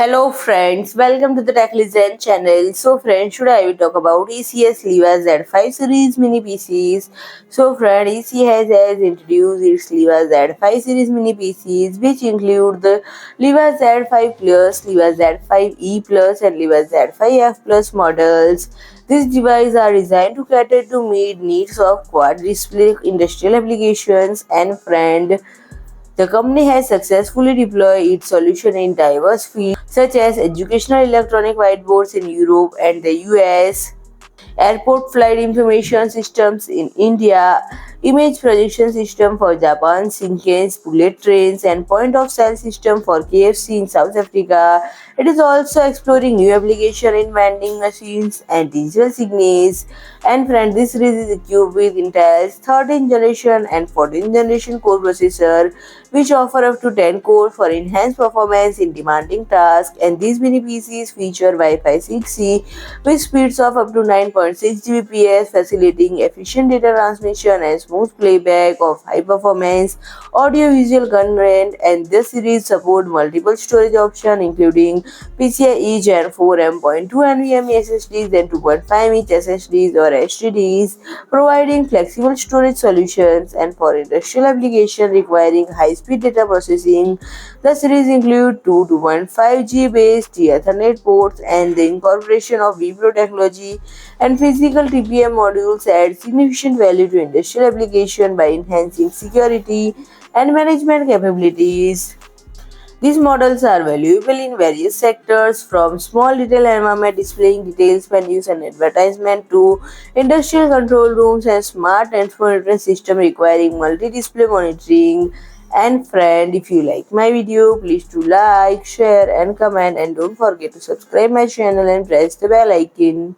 Hello friends, welcome to the Tech Legend channel. So friends, today I will talk about ECS LIVA Z5 series mini PCs. So friend, ECS has introduced its LIVA Z5 series mini PCs which include the LIVA Z5 Plus, LIVA Z5E Plus and LIVA Z5F Plus models. These devices are designed to cater to meet needs of quad display industrial applications and friend. The company has successfully deployed its solution in diverse fields such as educational electronic whiteboards in Europe and the US, airport flight information systems in India, image projection system for Japan, Shinkansen bullet trains, and point of sale system for KFC in South Africa. It is also exploring new application in vending machines and digital signage. And friend, this series is equipped with Intel's 13th generation and 14th generation core processor, which offer up to 10 cores for enhanced performance in demanding tasks. And these mini PCs feature Wi-Fi 6E with speeds of up to 9.6 Gbps, facilitating efficient data transmission and smooth playback of high-performance audio-visual content. And this series support multiple storage options, including PCIe Gen 4 M.2 NVMe SSDs and 2.5-inch SSDs or HDDs, providing flexible storage solutions. And for industrial application requiring high-speed data processing, the series include two 2.5G based Ethernet ports, and the incorporation of Vibro technology and physical TPM modules add significant value to industrial application by enhancing security and management capabilities. These models are valuable in various sectors, from small retail environment displaying details, menus, and advertisement to industrial control rooms and smart transport system requiring multi-display monitoring. And friend, if you like my video, please do like, share, and comment, and don't forget to subscribe my channel and press the bell icon.